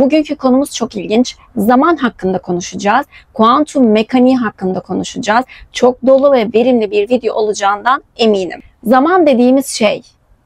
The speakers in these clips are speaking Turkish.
Bugünkü konumuz çok ilginç. Zaman hakkında konuşacağız. Kuantum mekaniği hakkında konuşacağız. Çok dolu ve verimli bir video olacağından eminim. Zaman dediğimiz şey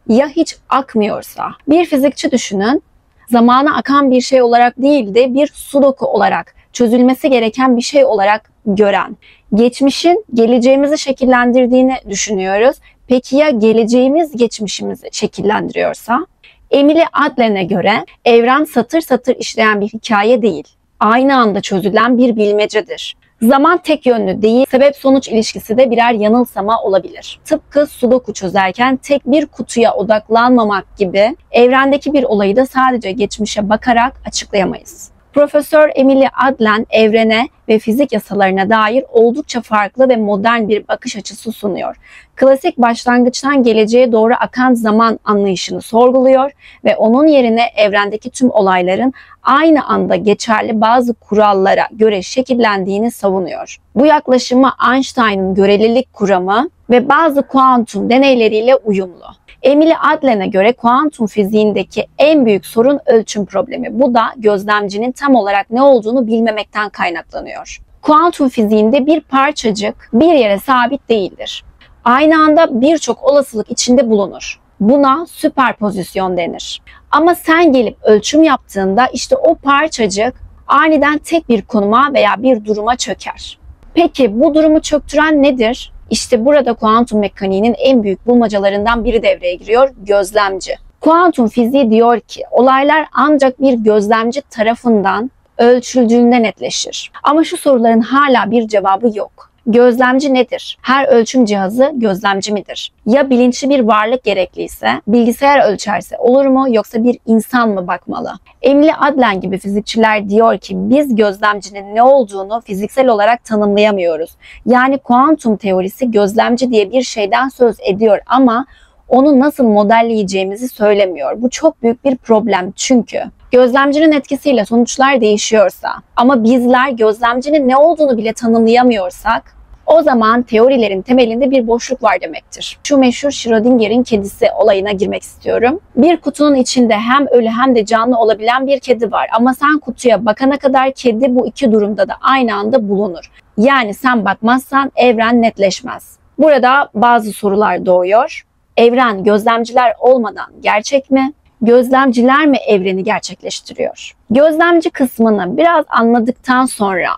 ya hiç akmıyorsa, bir fizikçi düşünün, zamanı akan bir şey olarak değil de bir sudoku olarak, çözülmesi gereken bir şey olarak gören, geçmişin geleceğimizi şekillendirdiğini düşünüyoruz. Peki ya geleceğimiz geçmişimizi şekillendiriyorsa? Emily Adlen'e göre evren satır satır işleyen bir hikaye değil, aynı anda çözülen bir bilmecedir. Zaman tek yönlü değil, sebep-sonuç ilişkisi de birer yanılsama olabilir. Tıpkı sudoku çözerken tek bir kutuya odaklanmamak gibi evrendeki bir olayı da sadece geçmişe bakarak açıklayamayız. Profesör Emily Adlen evrene ve fizik yasalarına dair oldukça farklı ve modern bir bakış açısı sunuyor. Klasik başlangıçtan geleceğe doğru akan zaman anlayışını sorguluyor ve onun yerine evrendeki tüm olayların aynı anda geçerli bazı kurallara göre şekillendiğini savunuyor. Bu yaklaşımı Einstein'ın görelilik kuramı ve bazı kuantum deneyleriyle uyumlu. Emily Adlen'e göre kuantum fiziğindeki en büyük sorun ölçüm problemi. Bu da gözlemcinin tam olarak ne olduğunu bilmemekten kaynaklanıyor. Kuantum fiziğinde bir parçacık bir yere sabit değildir. Aynı anda birçok olasılık içinde bulunur. Buna süperpozisyon denir. Ama sen gelip ölçüm yaptığında işte o parçacık aniden tek bir konuma veya bir duruma çöker. Peki bu durumu çöktüren nedir? İşte burada kuantum mekaniğinin en büyük bulmacalarından biri devreye giriyor: gözlemci. Kuantum fiziği diyor ki olaylar ancak bir gözlemci tarafından ölçüldüğünde netleşir. Ama şu soruların hala bir cevabı yok. Gözlemci nedir? Her ölçüm cihazı gözlemci midir? Ya bilinçli bir varlık gerekliyse, bilgisayar ölçerse olur mu, yoksa bir insan mı bakmalı? Emily Adlen gibi fizikçiler diyor ki biz gözlemcinin ne olduğunu fiziksel olarak tanımlayamıyoruz. Yani kuantum teorisi gözlemci diye bir şeyden söz ediyor ama onu nasıl modelleyeceğimizi söylemiyor. Bu çok büyük bir problem çünkü gözlemcinin etkisiyle sonuçlar değişiyorsa ama bizler gözlemcinin ne olduğunu bile tanımlayamıyorsak o zaman teorilerin temelinde bir boşluk var demektir. Şu meşhur Schrödinger'in kedisi olayına girmek istiyorum. Bir kutunun içinde hem ölü hem de canlı olabilen bir kedi var ama sen kutuya bakana kadar kedi bu iki durumda da aynı anda bulunur. Yani sen bakmazsan evren netleşmez. Burada bazı sorular doğuyor. Evren gözlemciler olmadan gerçek mi? Gözlemciler mi evreni gerçekleştiriyor? Gözlemci kısmını biraz anladıktan sonra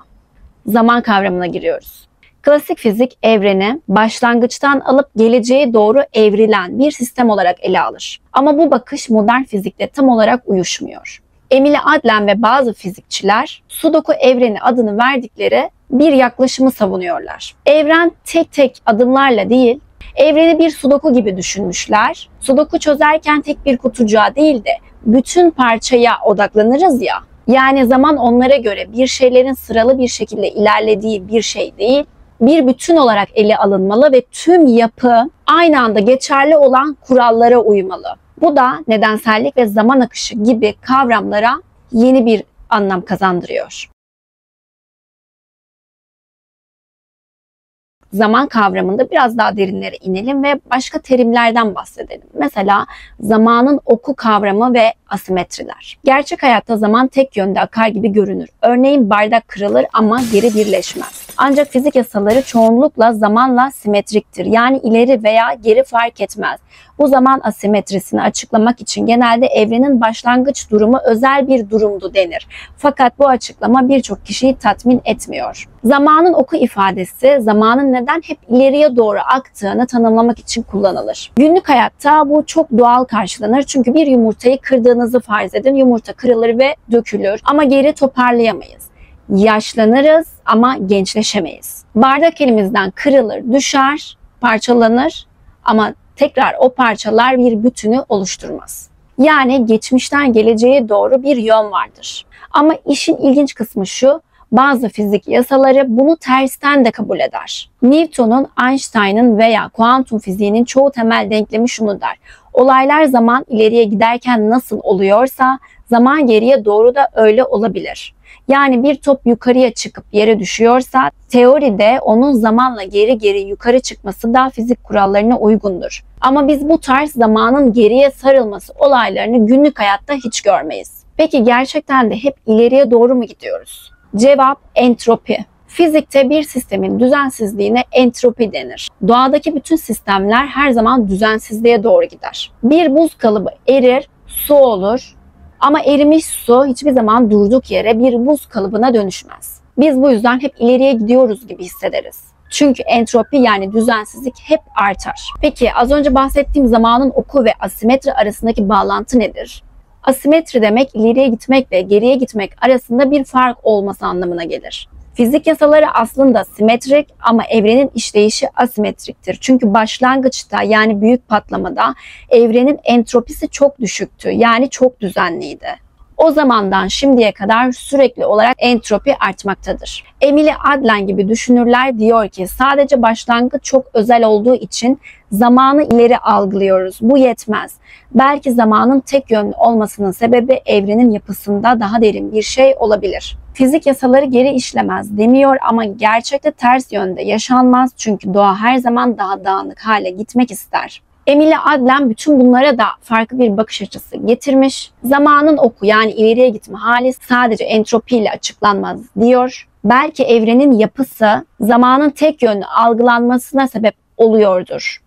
zaman kavramına giriyoruz. Klasik fizik evreni başlangıçtan alıp geleceğe doğru evrilen bir sistem olarak ele alır. Ama bu bakış modern fizikle tam olarak uyuşmuyor. Emily Adlen ve bazı fizikçiler sudoku evreni adını verdikleri bir yaklaşımı savunuyorlar. Evren tek tek adımlarla değil, evreni bir sudoku gibi düşünmüşler. Sudoku çözerken tek bir kutucuğa değil de bütün parçaya odaklanırız ya. Yani zaman onlara göre bir şeylerin sıralı bir şekilde ilerlediği bir şey değil, bir bütün olarak ele alınmalı ve tüm yapı aynı anda geçerli olan kurallara uymalı. Bu da nedensellik ve zaman akışı gibi kavramlara yeni bir anlam kazandırıyor. Zaman kavramında biraz daha derinlere inelim ve başka terimlerden bahsedelim. Mesela zamanın oku kavramı ve asimetriler. Gerçek hayatta zaman tek yönde akar gibi görünür. Örneğin bardak kırılır ama geri birleşmez. Ancak fizik yasaları çoğunlukla zamanla simetriktir. Yani ileri veya geri fark etmez. Bu zaman asimetrisini açıklamak için genelde evrenin başlangıç durumu özel bir durumdu denir. Fakat bu açıklama birçok kişiyi tatmin etmiyor. Zamanın oku ifadesi zamanın neden hep ileriye doğru aktığını tanımlamak için kullanılır. Günlük hayatta bu çok doğal karşılanır çünkü bir yumurtayı kırdığınızı farz edin. Yumurta kırılır ve dökülür ama geri toparlayamayız. Yaşlanırız ama gençleşemeyiz. Bardak elimizden kırılır, düşer, parçalanır ama tekrar o parçalar bir bütünü oluşturmaz. Yani geçmişten geleceğe doğru bir yön vardır. Ama işin ilginç kısmı şu, bazı fizik yasaları bunu tersten de kabul eder. Newton'un, Einstein'ın veya kuantum fiziğinin çoğu temel denklemi şunu der: olaylar zaman ileriye giderken nasıl oluyorsa zaman geriye doğru da öyle olabilir. Yani bir top yukarıya çıkıp yere düşüyorsa teoride onun zamanla geri yukarı çıkması da fizik kurallarına uygundur. Ama biz bu tarz zamanın geriye sarılması olaylarını günlük hayatta hiç görmeyiz. Peki gerçekten de hep ileriye doğru mu gidiyoruz? Cevap entropi. Fizikte bir sistemin düzensizliğine entropi denir. Doğadaki bütün sistemler her zaman düzensizliğe doğru gider. Bir buz kalıbı erir, su olur ama erimiş su hiçbir zaman durduk yere bir buz kalıbına dönüşmez. Biz bu yüzden hep ileriye gidiyoruz gibi hissederiz. Çünkü entropi yani düzensizlik hep artar. Peki az önce bahsettiğim zamanın oku ve asimetri arasındaki bağlantı nedir? Asimetri demek ileriye gitmek ve geriye gitmek arasında bir fark olması anlamına gelir. Fizik yasaları aslında simetrik ama evrenin işleyişi asimetriktir. Çünkü başlangıçta yani büyük patlamada evrenin entropisi çok düşüktü. Yani çok düzenliydi. O zamandan şimdiye kadar sürekli olarak entropi artmaktadır. Emily Adlen gibi düşünürler diyor ki sadece başlangıç çok özel olduğu için zamanı ileri algılıyoruz. Bu yetmez. Belki zamanın tek yönlü olmasının sebebi evrenin yapısında daha derin bir şey olabilir. Fizik yasaları geri işlemez demiyor ama gerçekte ters yönde yaşanmaz çünkü doğa her zaman daha dağınık hale gitmek ister. Emily Adlen bütün bunlara da farklı bir bakış açısı getirmiş. Zamanın oku yani ileriye gitme hali sadece entropiyle açıklanmaz diyor. Belki evrenin yapısı zamanın tek yönlü algılanmasına sebep oluyordur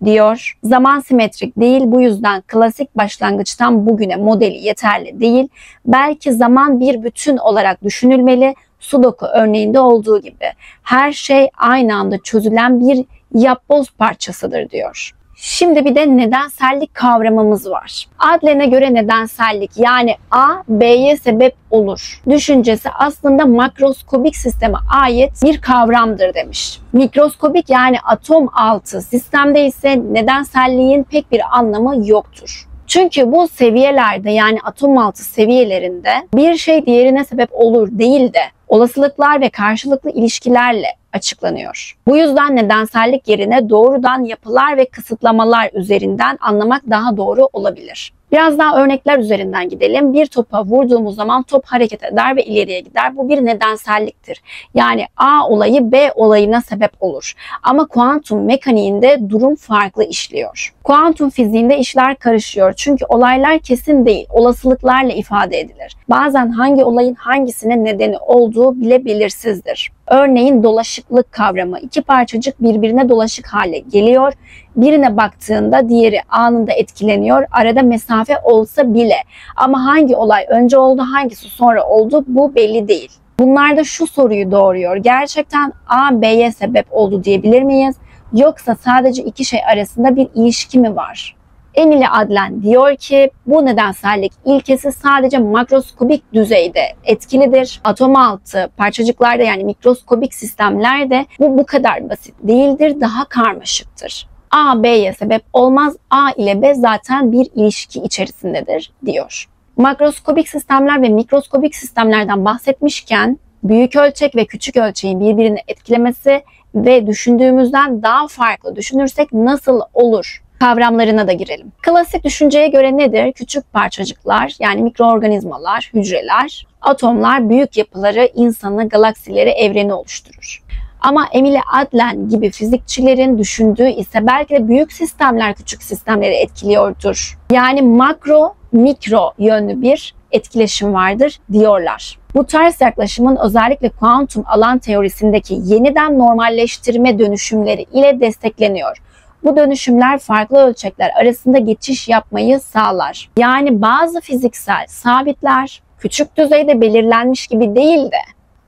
diyor. Zaman simetrik değil, bu yüzden klasik başlangıçtan bugüne modeli yeterli değil. Belki zaman bir bütün olarak düşünülmeli. Sudoku örneğinde olduğu gibi her şey aynı anda çözülen bir yapboz parçasıdır diyor. Şimdi bir de nedensellik kavramımız var. Adlen'e göre nedensellik yani A, B'ye sebep olur düşüncesi aslında makroskobik sisteme ait bir kavramdır demiş. Mikroskobik yani atom altı sistemde ise nedenselliğin pek bir anlamı yoktur. Çünkü bu seviyelerde yani atom altı seviyelerinde bir şey diğerine sebep olur değil de olasılıklar ve karşılıklı ilişkilerle açıklanıyor. Bu yüzden nedensellik yerine doğrudan yapılar ve kısıtlamalar üzerinden anlamak daha doğru olabilir. Biraz daha örnekler üzerinden gidelim. Bir topa vurduğumuz zaman top hareket eder ve ileriye gider. Bu bir nedenselliktir. Yani A olayı B olayına sebep olur. Ama kuantum mekaniğinde durum farklı işliyor. Kuantum fiziğinde işler karışıyor. Çünkü olaylar kesin değil, olasılıklarla ifade edilir. Bazen hangi olayın hangisine nedeni olduğu bile belirsizdir. Örneğin dolaşıklık kavramı. İki parçacık birbirine dolaşık hale geliyor. Birine baktığında diğeri anında etkileniyor. Arada mesafe olsa bile. Ama hangi olay önce oldu, hangisi sonra oldu bu belli değil. Bunlar da şu soruyu doğuruyor. Gerçekten A, B'ye sebep oldu diyebilir miyiz? Yoksa sadece iki şey arasında bir ilişki mi var? Emily Adlen diyor ki bu nedensellik ilkesi sadece makroskobik düzeyde etkilidir. Atom altı parçacıklarda yani mikroskobik sistemlerde bu kadar basit değildir, daha karmaşıktır. A, B'ye sebep olmaz, A ile B zaten bir ilişki içerisindedir diyor. Makroskobik sistemler ve mikroskobik sistemlerden bahsetmişken büyük ölçek ve küçük ölçeğin birbirini etkilemesi ve düşündüğümüzden daha farklı düşünürsek nasıl olur kavramlarına da girelim. Klasik düşünceye göre nedir? Küçük parçacıklar yani mikroorganizmalar, hücreler, atomlar büyük yapıları, insanı, galaksileri, evreni oluşturur. Ama Emily Adlen gibi fizikçilerin düşündüğü ise belki de büyük sistemler küçük sistemleri etkiliyordur. Yani makro, mikro yönlü bir etkileşim vardır diyorlar. Bu tarz yaklaşımın özellikle kuantum alan teorisindeki yeniden normalleştirme dönüşümleri ile destekleniyor. Bu dönüşümler farklı ölçekler arasında geçiş yapmayı sağlar. Yani bazı fiziksel sabitler küçük düzeyde belirlenmiş gibi değil de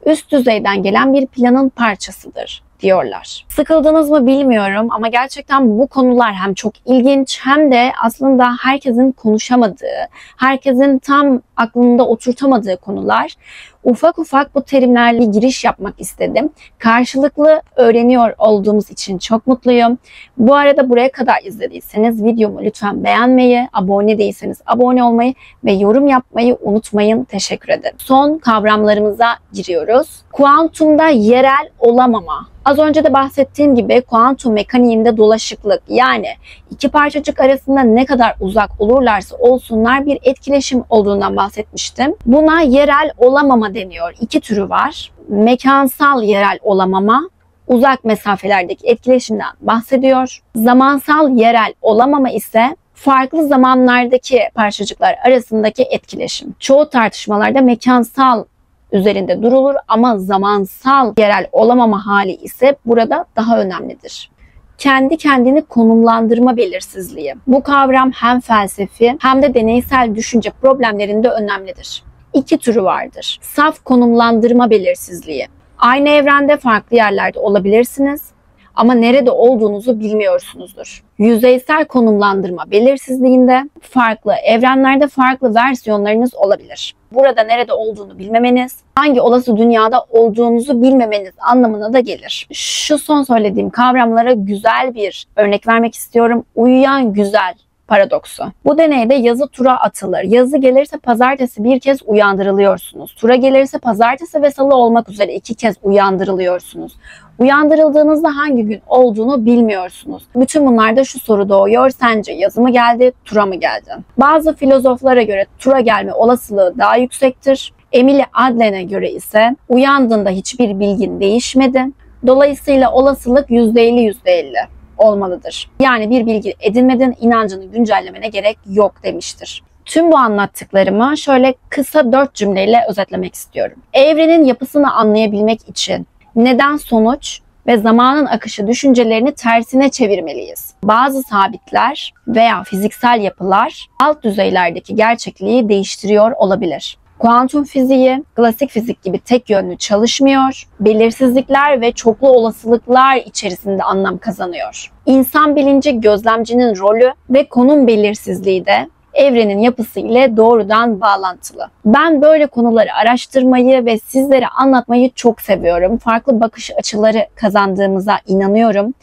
üst düzeyden gelen bir planın parçasıdır diyorlar. Sıkıldınız mı bilmiyorum ama gerçekten bu konular hem çok ilginç hem de aslında herkesin konuşamadığı, herkesin tam aklında oturtamadığı konular. Ufak ufak bu terimlerle giriş yapmak istedim. Karşılıklı öğreniyor olduğumuz için çok mutluyum. Bu arada buraya kadar izlediyseniz videomu lütfen beğenmeyi, abone değilseniz abone olmayı ve yorum yapmayı unutmayın. Teşekkür ederim. Son kavramlarımıza giriyoruz. Kuantumda yerel olamama. Az önce de bahsettiğim gibi kuantum mekaniğinde dolaşıklık yani iki parçacık arasında ne kadar uzak olurlarsa olsunlar bir etkileşim olduğundan bahsetmiştim. Buna yerel olamama deniyor. İki türü var. Mekansal yerel olamama uzak mesafelerdeki etkileşimden bahsediyor. Zamansal yerel olamama ise farklı zamanlardaki parçacıklar arasındaki etkileşim. Çoğu tartışmalarda mekansal üzerinde durulur ama zamansal yerel olamama hali ise burada daha önemlidir. Kendi kendini konumlandırma belirsizliği. Bu kavram hem felsefi hem de deneysel düşünce problemlerinde önemlidir. İki türü vardır. Saf konumlandırma belirsizliği. Aynı evrende farklı yerlerde olabilirsiniz ama nerede olduğunuzu bilmiyorsunuzdur. Yüzeysel konumlandırma belirsizliğinde farklı evrenlerde farklı versiyonlarınız olabilir. Burada nerede olduğunu bilmemeniz, hangi olası dünyada olduğunuzu bilmemeniz anlamına da gelir. Şu son söylediğim kavramlara güzel bir örnek vermek istiyorum. Uyuyan güzel paradoksu. Bu deneyde yazı tura atılır. Yazı gelirse pazartesi bir kez uyandırılıyorsunuz. Tura gelirse pazartesi ve salı olmak üzere 2 kez uyandırılıyorsunuz. Uyandırıldığınızda hangi gün olduğunu bilmiyorsunuz. Bütün bunlarda şu soru doğuyor. Sence yazı mı geldi, tura mı geldi? Bazı filozoflara göre tura gelme olasılığı daha yüksektir. Emily Adler'e göre ise uyandığında hiçbir bilgin değişmedi. Dolayısıyla olasılık %50-%50 olmalıdır. Yani bir bilgi edinmedin, inancını güncellemene gerek yok demiştir. Tüm bu anlattıklarımı şöyle kısa 4 cümleyle özetlemek istiyorum. Evrenin yapısını anlayabilmek için neden sonuç ve zamanın akışı düşüncelerini tersine çevirmeliyiz. Bazı sabitler veya fiziksel yapılar alt düzeylerdeki gerçekliği değiştiriyor olabilir. Kuantum fiziği, klasik fizik gibi tek yönlü çalışmıyor, belirsizlikler ve çoklu olasılıklar içerisinde anlam kazanıyor. İnsan bilinci gözlemcinin rolü ve konum belirsizliği de evrenin yapısı ile doğrudan bağlantılı. Ben böyle konuları araştırmayı ve sizlere anlatmayı çok seviyorum. Farklı bakış açıları kazandığımıza inanıyorum.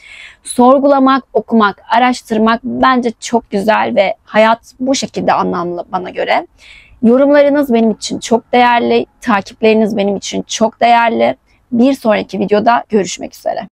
Sorgulamak, okumak, araştırmak bence çok güzel ve hayat bu şekilde anlamlı bana göre. Yorumlarınız benim için çok değerli, takipleriniz benim için çok değerli. Bir sonraki videoda görüşmek üzere.